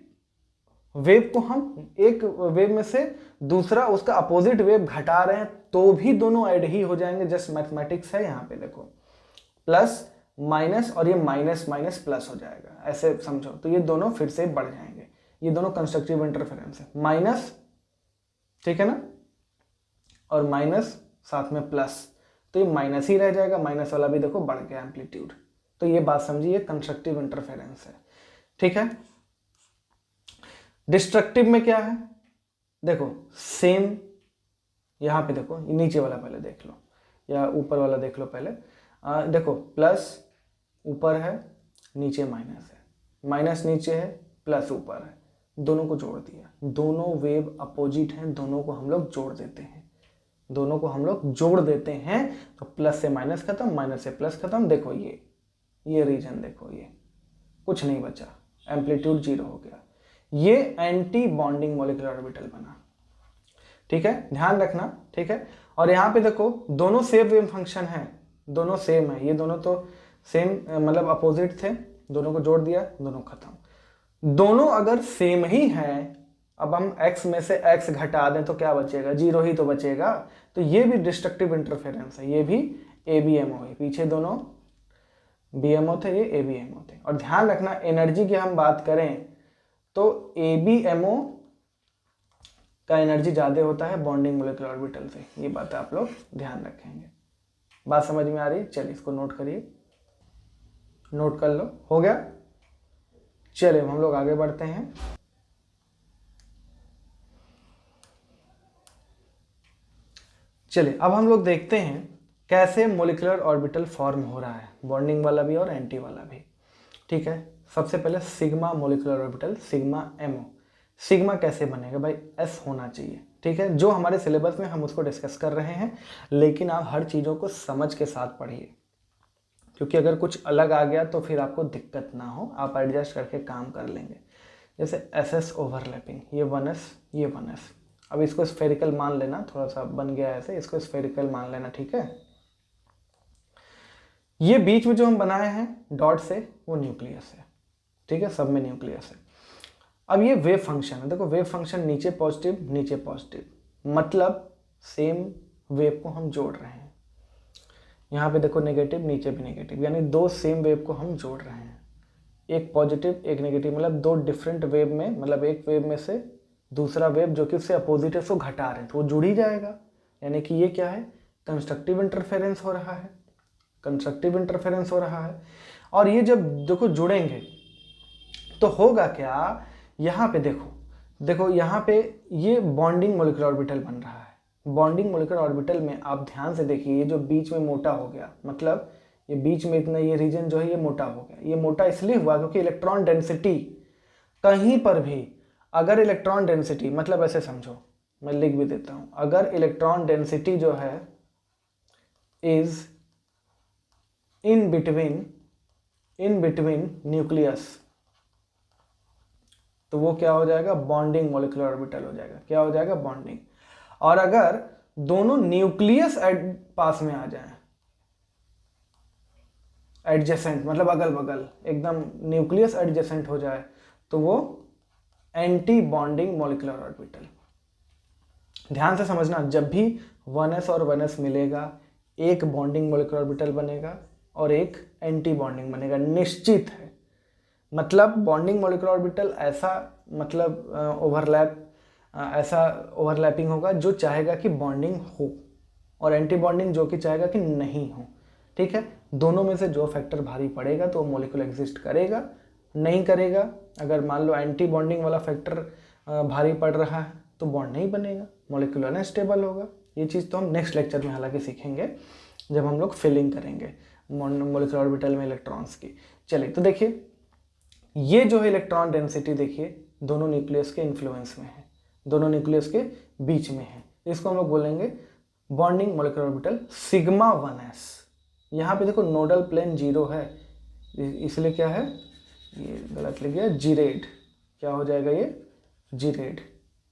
वेव को हम एक वेव में से दूसरा उसका अपोजिट वेव घटा रहे हैं तो भी दोनों ऐड ही हो जाएंगे। जस्ट मैथमेटिक्स है, यहां पे देखो प्लस माइनस और ये माइनस माइनस प्लस हो जाएगा, ऐसे समझो, तो ये दोनों फिर से बढ़ जाएंगे। ये दोनों कंस्ट्रक्टिव इंटरफेरेंस है, माइनस, ठीक है ना, और माइनस साथ में प्लस, तो ये माइनस ही रह जाएगा, माइनस वाला भी देखो बढ़ गया एम्पलीट्यूड। तो ये बात समझिए, कंस्ट्रक्टिव इंटरफेरेंस है। ठीक है। डिस्ट्रक्टिव में क्या है, देखो सेम, यहाँ पे देखो नीचे वाला पहले देख लो या ऊपर वाला देख लो पहले। देखो प्लस ऊपर है, नीचे माइनस है, माइनस नीचे है, प्लस ऊपर है, दोनों को जोड़ दिया। दोनों वेव अपोजिट हैं, दोनों को हम लोग जोड़ देते हैं, दोनों को हम लोग जोड़ देते हैं। तो प्लस से माइनस खत्म, माइनस से प्लस खत्म। देखो ये रीजन देखो, ये कुछ नहीं बचा, एम्पलीट्यूड 0 हो गया। ये एंटी बॉन्डिंग मॉलिक्यूलर ऑर्बिटल बना। ठीक है, ध्यान रखना। ठीक है, और यहाँ पे देखो दोनों सेम वेव फंक्शन है, दोनों सेम है, ये दोनों तो सेम मतलब अपोजिट थे, दोनों को जोड़ दिया, दोनों खत्म। दोनों अगर सेम ही हैं, अब हम x में से x घटा दें तो क्या बचेगा, 0 ही तो बचेगा। तो ये भी डिस्ट्रक्टिव इंटरफेरेंस है, ये भी ABMO है। पीछे दोनों BMO थे, ये ABMO थे। और ध्यान रखना, एनर्जी की हम बात करें तो ABMO का एनर्जी ज़्यादा होता है बॉन्डिंग मॉलिक्यूलर ऑर्बिटल से। ये बात आप लोग ध्यान रखेंगे। बात समझ में आ रही है? चलिए इसको नोट करिए, नोट कर लो। हो गया? चलिए हम लोग आगे बढ़ते हैं। चलिए अब हम लोग देखते हैं कैसे मॉलिक्यूलर ऑर्बिटल फॉर्म हो रहा है, बॉन्डिंग वाला भी और एंटी वाला भी। ठीक है, सबसे पहले sigma molecular orbital, sigma MO। Sigma कैसे बनेगा भाई, S होना चाहिए। ठीक है, जो हमारे सिलेबस में हम उसको डिस्कस कर रहे हैं, लेकिन आप हर चीज़ों को समझ के साथ पढ़िए, क्योंकि अगर कुछ अलग आ गया तो फिर आपको दिक्कत ना हो, आप एडजस्ट करके काम कर लेंगे। जैसे SS ओवरलैपिंग, ये 1S, ये 1S। अब इसको स्फेरिकल मान लेना, थोड़ा सा बन गया ऐसे, इसको स्फेरिकल मान लेना। ठीक है, ये बीच में जो हम बनाए हैं डॉट से, वो न्यूक्लियस है। ठीक है, सब में न्यूक्लियस है। अब ये वेव फंक्शन है, देखो वेव फंक्शन नीचे पॉजिटिव, नीचे पॉजिटिव, मतलब सेम वेव को हम जोड़ रहे हैं। यहाँ पे देखो नेगेटिव, नीचे भी नेगेटिव, यानी दो सेम वेव को हम जोड़ रहे हैं। एक पॉजिटिव एक नेगेटिव, मतलब दो डिफरेंट वेव में, मतलब एक वेव में से दूसरा वेव जो कि उससे अपोजिट है उसको घटा रहे हैं, तो वो जुड़ ही जाएगा। यानी कि ये क्या है, कंस्ट्रक्टिव इंटरफेरेंस हो रहा है, कंस्ट्रक्टिव इंटरफेरेंस हो रहा है। और ये जब देखो जुड़ेंगे तो होगा क्या, यहाँ पे देखो यहाँ पे ये बॉन्डिंग मॉलिक्यूलर ऑर्बिटल बन रहा है। बॉन्डिंग मॉलिक्यूलर ऑर्बिटल में आप ध्यान से देखिए, ये जो बीच में मोटा हो गया, मतलब ये बीच में इतना, ये रीजन जो है ये मोटा हो गया। ये मोटा इसलिए हुआ क्योंकि इलेक्ट्रॉन डेंसिटी कहीं पर भी, अगर इलेक्ट्रॉन डेंसिटी, मतलब ऐसे समझो, मैं लिख भी देता हूं, अगर इलेक्ट्रॉन डेंसिटी जो है इज इन बिटवीन न्यूक्लियस, तो वो क्या हो जाएगा, बॉन्डिंग मॉलिक्यूलर ऑर्बिटल हो जाएगा। क्या हो जाएगा, बॉन्डिंग। और अगर दोनों न्यूक्लियस पास में आ जाए, एडजेसेंट मतलब अगल बगल, एकदम न्यूक्लियस एडजेसेंट हो जाए, तो वो एंटी बॉन्डिंग मॉलिक्यूलर ऑर्बिटल। ध्यान से समझना, जब भी 1s और 1s मिलेगा, एक बॉन्डिंग मॉलिक्यूलर ऑर्बिटल बनेगा और एक एंटी बॉन्डिंग बनेगा, निश्चित है। मतलब बॉन्डिंग मॉलिक्यूलर ऑर्बिटल ऐसा, मतलब ऐसा ओवरलैपिंग होगा जो चाहेगा कि बॉन्डिंग हो, और एंटी बॉन्डिंग जो कि चाहेगा कि नहीं हो। ठीक है, दोनों में से जो फैक्टर भारी पड़ेगा तो वो मॉलिक्यूल एग्जिस्ट करेगा, नहीं करेगा। अगर मान लो एंटी बॉन्डिंग वाला फैक्टर भारी पड़ रहा है तो बॉन्ड नहीं बनेगा, मॉलिक्यूल अनस्टेबल होगा। ये चीज़ तो हम नेक्स्ट लेक्चर में हालांकि सीखेंगे, जब हम लोग फिलिंग करेंगे मॉलिक्यूलर ऑर्बिटल में इलेक्ट्रॉन्स की। चलिए तो देखिए, ये जो है इलेक्ट्रॉन डेंसिटी, देखिए दोनों न्यूक्लियस के इन्फ्लुएंस में है, दोनों न्यूक्लियस के बीच में है। इसको हम लोग बोलेंगे bonding molecular orbital sigma 1s। यहाँ पे देखो नोडल प्लेन 0 है, इसलिए क्या है, ये गलत लिख गया, जीरेड। क्या हो जाएगा ये, जीरेड।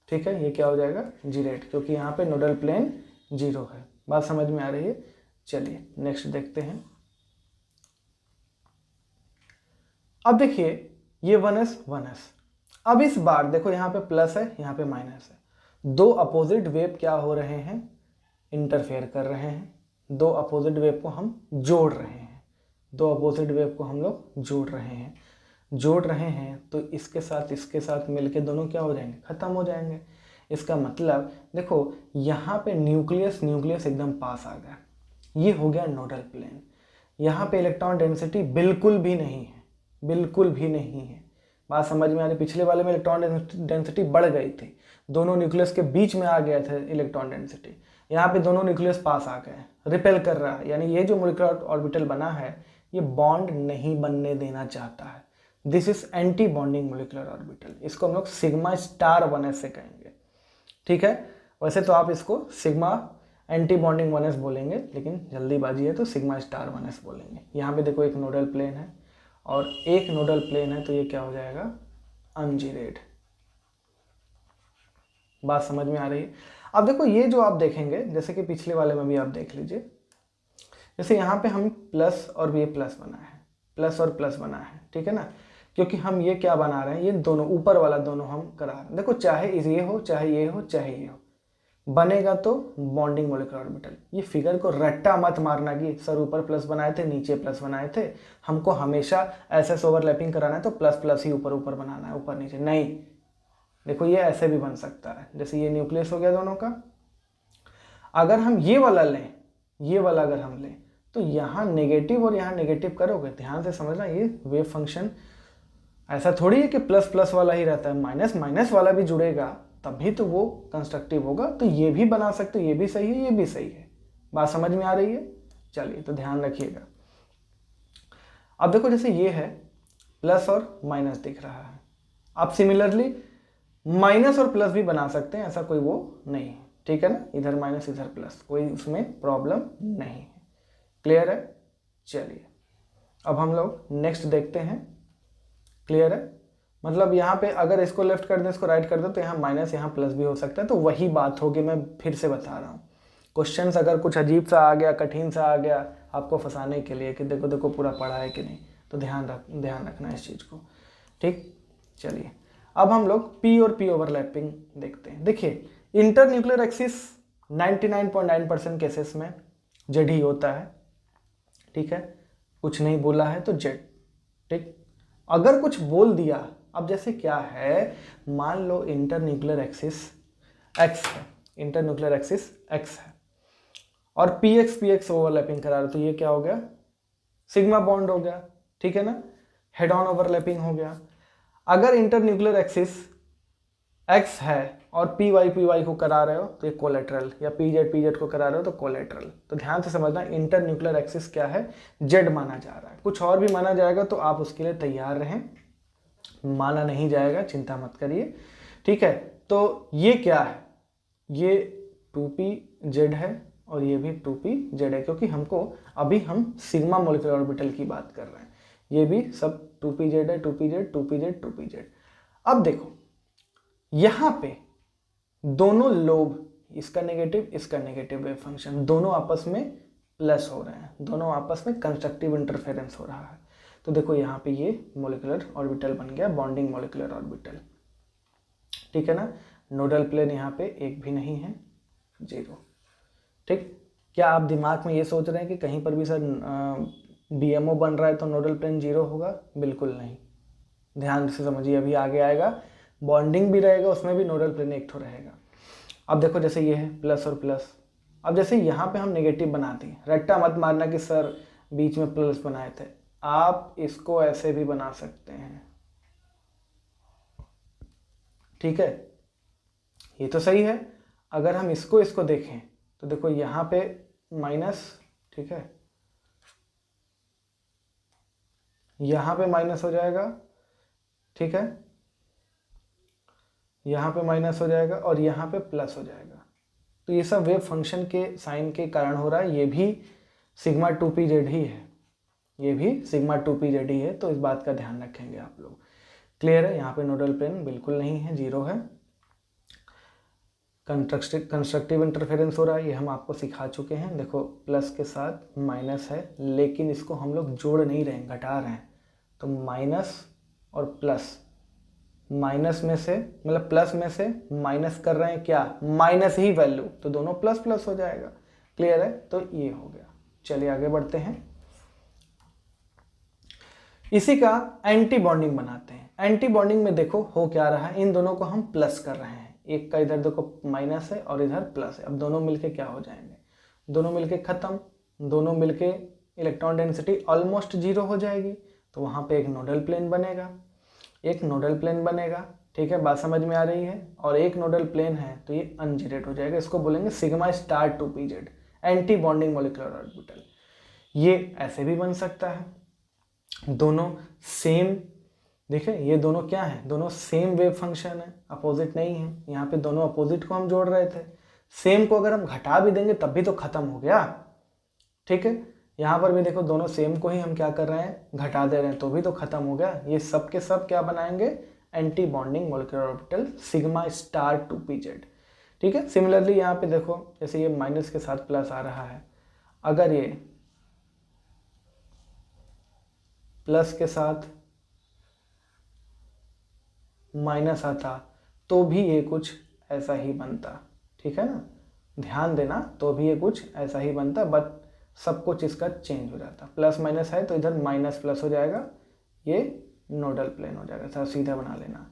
ठीक है, ये क्या हो जाएगा, जीरेड, क्योंकि यहाँ पे नोडल प्लेन 0 है। बात समझ में आ रही है? चलिए नेक्स्ट देखते हैं। अब देखिए ये 1s। अब इस बार देखो यहाँ पे प्लस है, यहाँ पे माइनस है। दो अपोजिट वेव क्या हो रहे हैं, इंटरफेयर कर रहे हैं। दो अपोजिट वेव को हम जोड़ रहे हैं, दो अपोजिट वेव को हम लोग जोड़ रहे हैं, तो इसके साथ मिलके दोनों क्या हो जाएंगे, खत्म हो जाएंगे। इसका मतलब देखो यहाँ पे न्यूक्लियस एकदम पास आ गया, ये हो गया नोडल प्लेन। यहाँ पे इलेक्ट्रॉन डेंसिटी बिल्कुल भी नहीं है, बिल्कुल भी नहीं है। बात समझ में आ रही? पिछले वाले में इलेक्ट्रॉन डेंसिटी बढ़ गई थी, दोनों न्यूक्लियस के बीच में आ गया था इलेक्ट्रॉन डेंसिटी। यहाँ पे दोनों न्यूक्लियस पास आ गए, रिपेल कर रहा है, यानी ये जो मोलिकुलर ऑर्बिटल बना है ये बॉन्ड नहीं बनने देना चाहता है। This is anti bonding molecular orbital. इसको हम लोग सिग्मा स्टार 1s से कहेंगे, ठीक है। वैसे तो आप इसको सिग्मा एंटी बॉन्डिंग 1s बोलेंगे, लेकिन जल्दीबाजी है तो सिग्मा स्टार 1s बोलेंगे। यहाँ पे देखो एक नोडल प्लेन है और एक नोडल प्लेन है, तो ये क्या हो जाएगा? अनजीरेड। बात समझ में आ रही है? अब देखो ये जो आप देखेंगे, जैसे कि पिछले वाले में भी आप देख लीजिए, जैसे यहाँ पे हम प्लस और ये प्लस बना है, प्लस और प्लस बना है, ठीक है ना, क्योंकि हम ये क्या बना रहे हैं, ये दोनों ऊपर वाला दोनों हम करा रहे हैं। देखो चाहे ये हो, चाहे ये हो, चाहे ये हो, बनेगा तो बॉन्डिंग मोलिकुलर ऑर्बिटल। ये फिगर को रट्टा मत मारना कि सर ऊपर प्लस बनाए थे नीचे प्लस बनाए थे, हमको हमेशा ऐसे ओवरलैपिंग कराना है तो प्लस प्लस ही ऊपर ऊपर बनाना है, ऊपर नीचे नहीं। देखो ये ऐसे भी बन सकता है, जैसे ये न्यूक्लियस हो गया दोनों का। अगर हम ये वाला लें, ये वाला अगर हम लें, तो यहाँ नेगेटिव और यहाँ नेगेटिव करोगे, ध्यान से समझना, ये वेव फंक्शन ऐसा थोड़ी है कि प्लस प्लस वाला ही रहता है, माइनस माइनस वाला भी जुड़ेगा तभी तो वो कंस्ट्रक्टिव होगा। तो ये भी बना सकते हो, ये भी सही है, ये भी सही है। बात समझ में आ रही है? चलिए तो ध्यान रखिएगा। अब देखो जैसे ये है प्लस और माइनस दिख रहा है, आप सिमिलरली माइनस और प्लस भी बना सकते हैं, ऐसा कोई वो नहीं है, ठीक है ना, इधर माइनस इधर प्लस, कोई उसमें प्रॉब्लम नहीं है। क्लियर है? चलिए अब हम लोग नेक्स्ट देखते हैं। क्लियर है? मतलब यहाँ पे अगर इसको लेफ्ट कर दें, इसको राइट कर दें, तो यहाँ माइनस यहाँ प्लस भी हो सकता है। तो वही बात होगी, मैं फिर से बता रहा हूँ, क्वेश्चंस अगर कुछ अजीब सा आ गया, कठिन सा आ गया आपको फंसाने के लिए कि देखो देखो पूरा पढ़ा है कि नहीं, तो ध्यान रखना इस चीज़ को, ठीक। चलिए अब हम लोग पी और पी ओवरलैपिंग देखते हैं। देखिए इंटर न्यूक्लियर एक्सिस 99.9% केसेस में जेड ही होता है, ठीक है, कुछ नहीं बोला है तो जेड, ठीक। अगर कुछ बोल दिया, अब जैसे क्या है, मान लो इंटर न्यूक्लियर एक्सिस एक्स है, इंटर न्यूक्लियर एक्सिस एक्स है और पी एक्स ओवरलैपिंग करा रहे, तो ये क्या हो गया? सिग्मा बॉन्ड हो गया, ठीक है ना, हेड ऑन ओवरलैपिंग हो गया। अगर इंटर न्यूक्लियर एक्सिस एक्स है और पी वाई को करा रहे हो तो ये कोलेट्रल, या पी जेड को करा रहे हो तो कोलेट्रल। तो ध्यान से समझना, इंटर न्यूक्लियर एक्सिस क्या है? जेड माना जा रहा है। कुछ और भी माना जाएगा तो आप उसके लिए तैयार रहें, माना नहीं जाएगा चिंता मत करिए, ठीक है। तो ये क्या है? ये 2p जेड है और ये भी 2p जेड है, क्योंकि हमको अभी हम सिग्मा मोलिकुलर ऑर्बिटल की बात कर रहे हैं। ये भी सब 2p जेड है, 2p Z, 2p Z, 2p Z. अब देखो यहाँ पे दोनों लोब, इसका नेगेटिव वेव फंक्शन, दोनों आपस में प्लस हो रहे हैं, दोनों आपस में कंस्ट्रक्टिव इंटरफेरेंस हो रहा है। तो देखो यहाँ पे ये मोलिकुलर ऑर्बिटल बन गया, बॉन्डिंग मोलिकुलर ऑर्बिटल, ठीक है ना। नोडल प्लेन यहाँ पे एक भी नहीं है, 0, ठीक। क्या आप दिमाग में ये सोच रहे हैं कि कहीं पर भी सर BMO बन रहा है तो नोडल प्लेन 0 होगा? बिल्कुल नहीं, ध्यान से समझिए, अभी आगे आएगा, बॉन्डिंग भी रहेगा, उसमें भी नोडल प्लेन एक ठो रहेगा। अब देखो जैसे ये है प्लस और प्लस, अब जैसे यहाँ पे हम नेगेटिव बनाते हैं, रट्टा मत मारना कि सर बीच में प्लस बनाए थे, आप इसको ऐसे भी बना सकते हैं, ठीक है, ये तो सही है। अगर हम इसको देखें तो देखो यहाँ पे माइनस, ठीक है, यहाँ पे माइनस हो जाएगा, ठीक है, यहाँ पे माइनस हो जाएगा और यहाँ पे प्लस हो जाएगा। तो ये सब वेव फंक्शन के साइन के कारण हो रहा है। ये भी सिग्मा 2p जेड ही है, ये भी सिग्मा 2p जेड ही है, तो इस बात का ध्यान रखेंगे आप लोग। क्लियर है? यहाँ पे नोडल प्लेन बिल्कुल नहीं है, 0 है। कंस्ट्रक्टिव इंटरफेरेंस हो रहा है, ये हम आपको सिखा चुके हैं। देखो प्लस के साथ माइनस है, लेकिन इसको हम लोग जोड़ नहीं रहे हैं, घटा रहे हैं। तो माइनस और प्लस, माइनस में से मतलब प्लस में से माइनस कर रहे हैं, क्या? माइनस ही वैल्यू, तो दोनों प्लस प्लस हो जाएगा। क्लियर है? तो ये हो गया। चलिए आगे बढ़ते हैं, इसी का एंटी बॉन्डिंग बनाते हैं। एंटी बॉन्डिंग में देखो हो क्या रहा है, इन दोनों को हम प्लस कर रहे हैं, एक का इधर देखो माइनस है और इधर प्लस है। अब दोनों मिलके क्या हो जाएंगे? दोनों मिलके खत्म, दोनों मिलके इलेक्ट्रॉन डेंसिटी ऑलमोस्ट जीरो हो जाएगी, तो वहाँ पे एक नोडल प्लेन बनेगा, एक नोडल प्लेन बनेगा। ठीक है, बात समझ में आ रही है। और एक नोडल प्लेन है तो ये अनजीरेट हो जाएगा, इसको बोलेंगे sigma star 2pz, anti bonding molecular orbital. ये ऐसे भी बन सकता है, दोनों सेम, देखिए ये दोनों क्या है, दोनों सेम वेव फंक्शन है, अपोजिट नहीं है। यहाँ पे दोनों अपोजिट को हम जोड़ रहे थे, सेम को अगर हम घटा भी देंगे तब भी तो खत्म हो गया। ठीक है, यहाँ पर भी देखो दोनों सेम को ही हम क्या कर रहे हैं, घटा दे रहे हैं, तो भी तो खत्म हो गया। ये सब के सब क्या बनाएंगे, anti bonding molecular orbital sigma star 2pz। ठीक है, सिमिलरली यहाँ पे देखो जैसे ये माइनस के साथ प्लस आ रहा है, अगर ये प्लस के साथ माइनस आता तो भी ये कुछ ऐसा ही बनता। ठीक है ना, ध्यान देना, तो भी ये कुछ ऐसा ही बनता, बट सब कुछ इसका चेंज हो जाता। प्लस माइनस है तो इधर माइनस प्लस हो जाएगा, ये नोडल प्लेन हो जाएगा, सर सीधा बना लेना।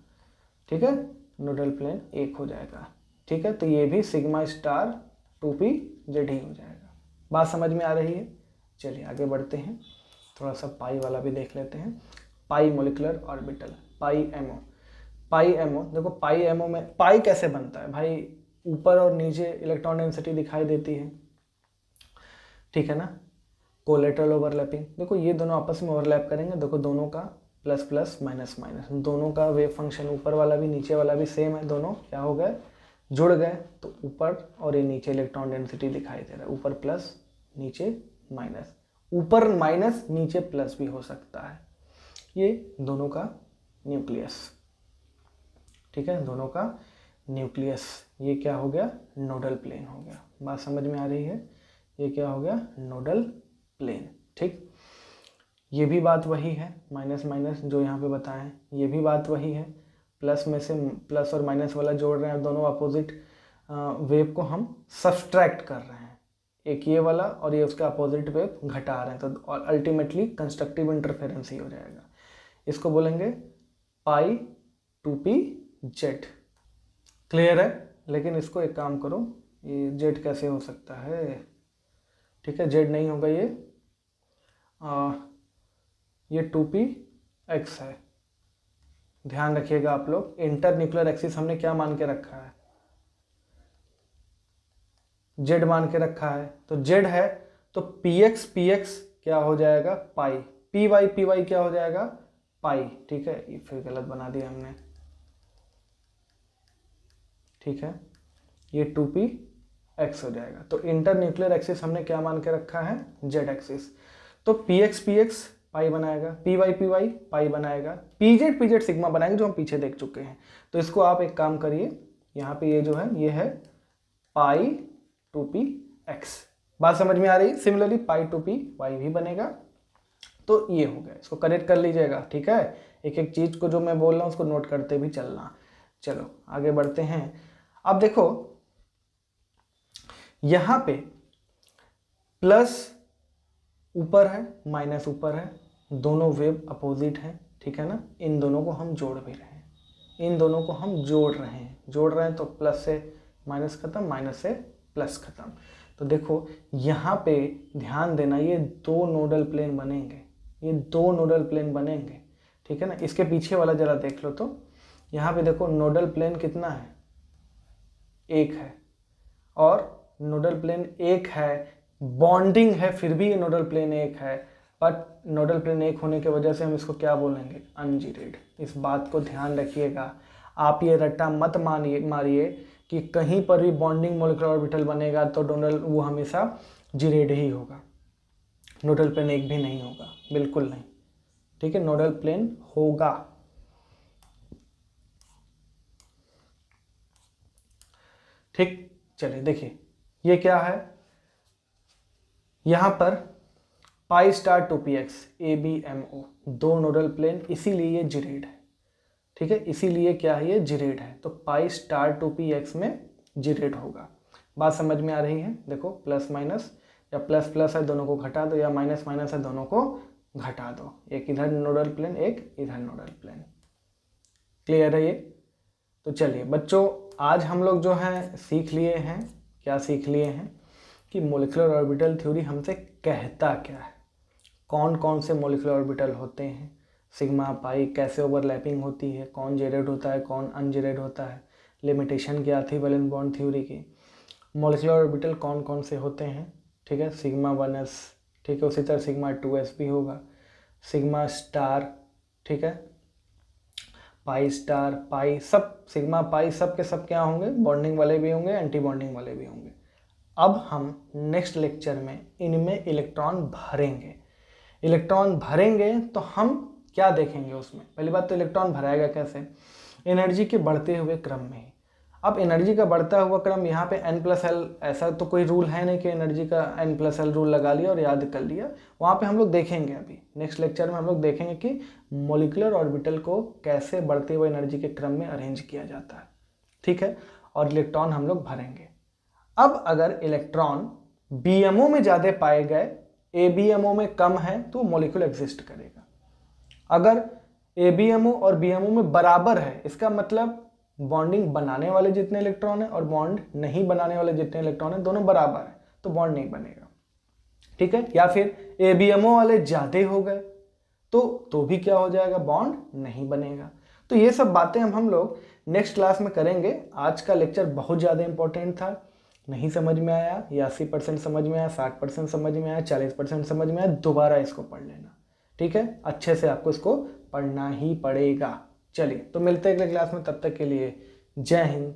ठीक है, नोडल प्लेन एक हो जाएगा। ठीक है, तो ये भी सिग्मा स्टार 2pz ही हो जाएगा। बात समझ में आ रही है। चलिए आगे बढ़ते हैं, थोड़ा सा पाई वाला भी देख लेते हैं। पाई मोलिकुलर ऑर्बिटल, पाई एमओ। पाई एमओ, देखो पाई एमओ में पाई कैसे बनता है भाई, ऊपर और नीचे इलेक्ट्रॉन डेंसिटी दिखाई देती है। ठीक है ना, कोलेटरल ओवरलैपिंग, देखो ये दोनों आपस में ओवरलैप करेंगे, देखो दोनों का प्लस प्लस माइनस माइनस, दोनों का वेव फंक्शन ऊपर वाला भी नीचे वाला भी सेम है, दोनों क्या हो गए, जुड़ गए। तो ऊपर और ये नीचे इलेक्ट्रॉन डेंसिटी दिखाई दे रहा है, ऊपर प्लस नीचे माइनस, ऊपर माइनस नीचे प्लस भी हो सकता है। ये दोनों का न्यूक्लियस। ठीक है, दोनों का न्यूक्लियस, ये क्या हो गया, नोडल प्लेन हो गया। बात समझ में आ रही है, ये क्या हो गया, नोडल प्लेन। ठीक, ये भी बात वही है, माइनस माइनस जो यहाँ पे बताएं, ये भी बात वही है, प्लस में से प्लस और माइनस वाला जोड़ रहे हैं, दोनों अपोजिट वेव को हम सब्सट्रैक्ट कर रहे हैं, एक ये वाला और ये उसका अपोजिट वेव घटा रहे हैं, तो अल्टीमेटली कंस्ट्रक्टिव इंटरफेरेंस ही हो जाएगा। इसको बोलेंगे पाई 2pz। क्लियर है, लेकिन इसको एक काम करो, ये जेड कैसे हो सकता है, ठीक है जेड नहीं होगा, ये 2px है। ध्यान रखिएगा आप लोग, इंटर न्यूक्लियर एक्सिस हमने क्या मान के रखा है, जेड मान के रखा है, तो जेड है तो px क्या हो जाएगा, पाई, py क्या हो जाएगा, पाई। ठीक है, ये फिर गलत बना दिया हमने। ठीक है, ये 2px हो जाएगा, तो इंटर न्यूक्लियर एक्सिस हमने क्या मान के रखा है, जेड एक्सिस, तो px पाई बनाएगा, py पाई बनाएगा, pz सिग्मा बनाएंगे, जो हम पीछे देख चुके हैं। तो इसको आप एक काम करिए, यहाँ पे ये जो है ये है पाई 2px। बात समझ में आ रही है। सिमिलरली पाई 2py भी बनेगा, तो ये हो गया, इसको करेक्ट कर लीजिएगा। ठीक है, एक एक चीज को जो मैं बोल रहा हूँ उसको नोट करते भी चलना। चलो आगे बढ़ते हैं। अब देखो यहां पे प्लस ऊपर है, माइनस ऊपर है, दोनों वेव अपोजिट हैं। ठीक है ना, इन दोनों को हम जोड़ भी रहे हैं, इन दोनों को हम जोड़ रहे हैं, तो प्लस से माइनस खत्म, माइनस से प्लस खत्म। तो देखो यहाँ पे ध्यान देना, ये दो नोडल प्लेन बनेंगे, ये दो नोडल प्लेन बनेंगे। ठीक है ना, इसके पीछे वाला जरा देख लो, तो यहाँ पे देखो नोडल प्लेन कितना है, एक है, और नोडल प्लेन एक है, बॉन्डिंग है, फिर भी ये नोडल प्लेन एक है, बट नोडल प्लेन एक होने की वजह से हम इसको क्या बोलेंगे, अनजीरेड। इस बात को ध्यान रखिएगा, आप ये रट्टा मत मारिए कि कहीं पर भी बॉन्डिंग मोलिकुलर ऑर्बिटल बनेगा तो नोडल वो हमेशा जीरेड ही होगा, नोडल प्लेन एक भी नहीं होगा, बिल्कुल नहीं। ठीक है, नोडल प्लेन होगा। ठीक, चलिए देखिए ये क्या है, यहां पर पाई स्टार 2px ABMO, दो नोडल प्लेन, इसीलिए ये जीरेड है। ठीक है, इसीलिए क्या है, ये जीरेड है, तो पाई स्टार 2px में जीरेड होगा। बात समझ में आ रही है। देखो प्लस माइनस, या प्लस प्लस है दोनों को घटा दो, या माइनस माइनस है दोनों को घटा दो, एक इधर नोडल प्लेन, एक इधर नोडल प्लेन। क्लियर है ये। तो चलिए बच्चों, आज हम लोग जो है सीख लिए हैं, क्या सीख लिए हैं कि मोलिकुलर ऑर्बिटल थ्योरी हमसे कहता क्या है। कौन कौन से मॉलिक्यूलर ऑर्बिटल होते हैं, सिग्मा पाई कैसे ओवरलैपिंग होती है, कौन जेडेड होता है कौन अनजेडेड होता है, लिमिटेशन क्या थी वैलेंस बॉन्ड थ्योरी की, मॉलिक्यूलर ऑर्बिटल कौन कौन से होते हैं, ठीक है, सिग्मा 1s, ठीक है, उसी तरह सिग्मा 2s भी होगा, सिग्मा स्टार, ठीक है, पाई स्टार, पाई, सब सिग्मा पाई सब के सब क्या होंगे, बॉन्डिंग वाले भी होंगे एंटी बॉन्डिंग वाले भी होंगे। अब हम नेक्स्ट लेक्चर में इनमें इलेक्ट्रॉन भरेंगे। इलेक्ट्रॉन भरेंगे तो हम क्या देखेंगे उसमें, पहली बात तो इलेक्ट्रॉन भराएगा कैसे, एनर्जी के बढ़ते हुए क्रम में। अब एनर्जी का बढ़ता हुआ क्रम यहाँ पे n+l, ऐसा तो कोई रूल है नहीं कि एनर्जी का n+l रूल लगा लिया और याद कर लिया, वहाँ पे हम लोग देखेंगे। अभी नेक्स्ट लेक्चर में हम लोग देखेंगे कि मॉलिक्यूलर ऑर्बिटल को कैसे बढ़ते हुए एनर्जी के क्रम में अरेंज किया जाता है, ठीक है, और इलेक्ट्रॉन हम लोग भरेंगे। अब अगर इलेक्ट्रॉन BMO में ज़्यादा पाए गए, ABMO में कम है, तो मॉलिक्यूल एग्जिस्ट करेगा। अगर ABMO और BMO में बराबर है, इसका मतलब बॉन्डिंग बनाने वाले जितने इलेक्ट्रॉन हैं और बॉन्ड नहीं बनाने वाले जितने इलेक्ट्रॉन हैं दोनों बराबर हैं, तो बॉन्ड नहीं बनेगा, ठीक है। या फिर ABMO वाले ज़्यादा हो गए तो भी क्या हो जाएगा, बॉन्ड नहीं बनेगा। तो ये सब बातें हम लोग नेक्स्ट क्लास में करेंगे। आज का लेक्चर बहुत ज़्यादा इंपॉर्टेंट था, नहीं समझ में आया या 80% समझ में आया, 60% समझ में आया, 40% समझ में आया, दोबारा इसको पढ़ लेना, ठीक है, अच्छे से आपको इसको पढ़ना ही पड़ेगा। चलिए तो मिलते हैं अगले क्लास में, तब तक के लिए जय हिंद।